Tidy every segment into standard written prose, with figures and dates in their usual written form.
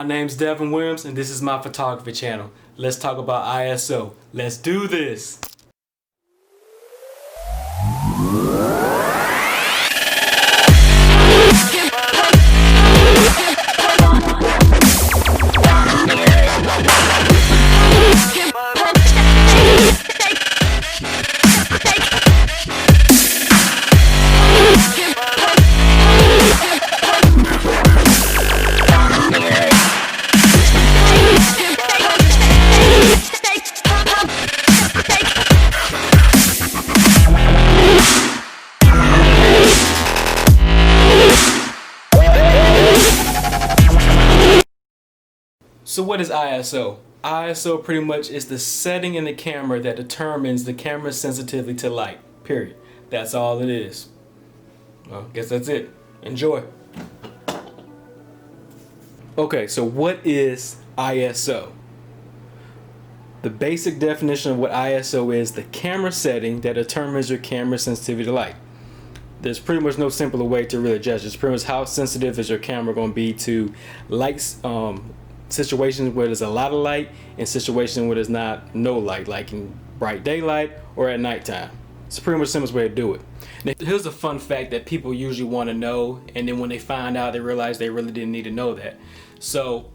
My name's Devin Williams and this is my photography channel. Let's talk about ISO. Let's do this! So what is ISO? ISO pretty much is the setting in the camera that determines the camera's sensitivity to light, period. That's all it is. Well, I guess that's it. Enjoy. Okay, so what is ISO? The basic definition of what ISO is the camera setting that determines your camera's sensitivity to light. There's pretty much no simpler way to really judge. It's pretty much how sensitive is your camera going to be to lights, situations where there's a lot of light and situations where there's no light, like in bright daylight or at nighttime. It's pretty much the simplest way to do it. Now, here's a fun fact that people usually want to know, and then when they find out, they realize they really didn't need to know that. So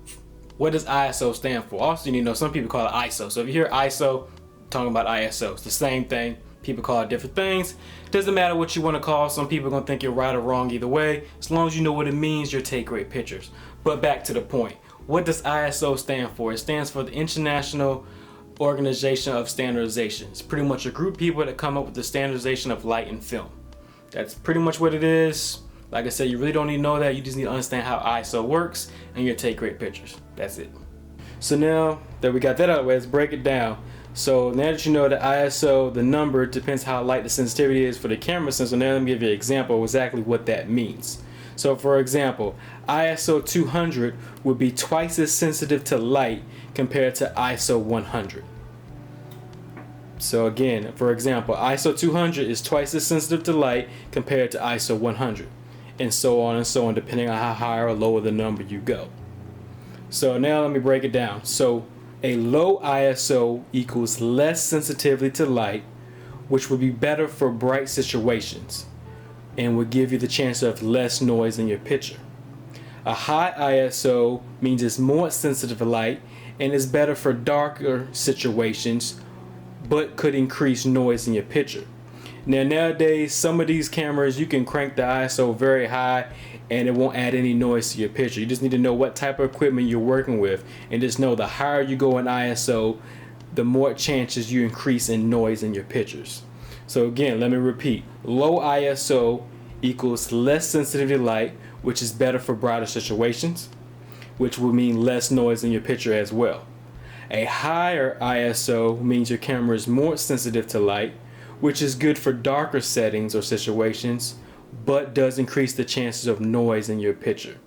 what does ISO stand for? Also, you need to know some people call it ISO. So if you hear ISO, talking about ISO, it's the same thing. People call it different things. Doesn't matter what you want to call. Some people are going to think you're right or wrong either way. As long as you know what it means, you'll take great pictures. But back to the point. What does ISO stand for? It stands for the International Organization of Standardization. It's pretty much a group of people that come up with the standardization of light and film. That's pretty much what it is. Like I said, you really don't need to know that. You just need to understand how ISO works and you'll take great pictures. That's it. So now that we got that out of the way, let's break it down. So now that you know the ISO, the number depends how light the sensitivity is for the camera sensor. Now let me give you an example of exactly what that means. So for example, ISO 200 would be twice as sensitive to light compared to ISO 100. So again, for example, ISO 200 is twice as sensitive to light compared to ISO 100, and so on, depending on how high or low the number you go. So now let me break it down. So a low ISO equals less sensitivity to light, which would be better for bright situations and would give you the chance of less noise in your picture. A high ISO means it's more sensitive to light and is better for darker situations, but could increase noise in your picture. Now nowadays, some of these cameras, you can crank the ISO very high and it won't add any noise to your picture. You just need to know what type of equipment you're working with, and just know the higher you go in ISO, the more chances you increase in noise in your pictures. So again, let me repeat. Low ISO equals less sensitivity to light, which is better for brighter situations, which will mean less noise in your picture as well. A higher ISO means your camera is more sensitive to light, which is good for darker settings or situations, but does increase the chances of noise in your picture.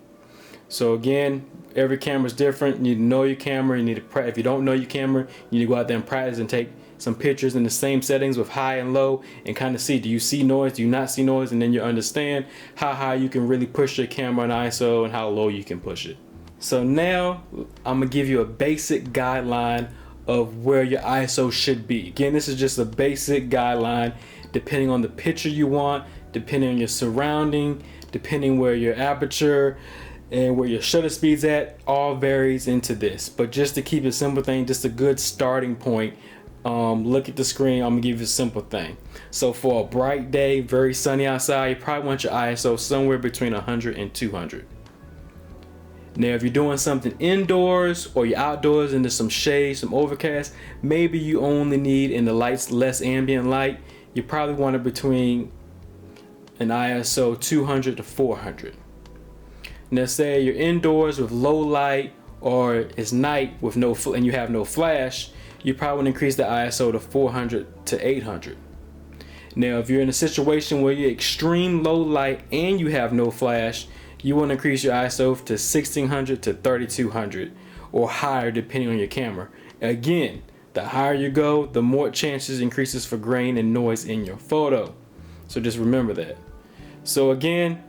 So again, every camera is different. You need to know your camera. You need to if you don't know your camera, you need to go out there and practice and take some pictures in the same settings with high and low and kind of see, do you see noise, do you not see noise, and then you understand how high you can really push your camera in ISO and how low you can push it. So now I'm gonna give you a basic guideline of where your ISO should be. Again, this is just a basic guideline depending on the picture you want, depending on your surrounding, depending where your aperture and where your shutter speed's at, all varies into this. But just to keep it simple thing, just a good starting point, look at the screen, I'm gonna give you a simple thing. So for a bright day, very sunny outside, you probably want your ISO somewhere between 100 and 200. Now if you're doing something indoors or you're outdoors and there's some shade, some overcast, maybe you only need, in the lights, less ambient light, you probably want it between an ISO 200 to 400. Now say you're indoors with low light or it's night with and you have no flash, you probably want to increase the ISO to 400 to 800. Now if you're in a situation where you're extreme low light and you have no flash, you want to increase your ISO to 1600 to 3200 or higher depending on your camera. Again, the higher you go, the more chances increases for grain and noise in your photo. So just remember that. So again,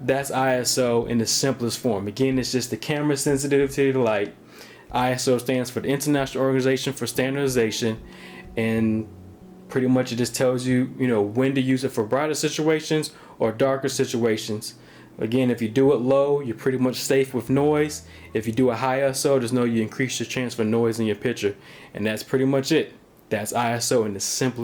that's ISO in the simplest form. Again, it's just the camera sensitivity to light. ISO stands for the International Organization for Standardization, and pretty much it just tells you, you know, when to use it for brighter situations or darker situations. Again, if you do it low, you're pretty much safe with noise. If you do a high ISO, just know you increase your chance for noise in your picture. And that's pretty much it. That's ISO in the simplest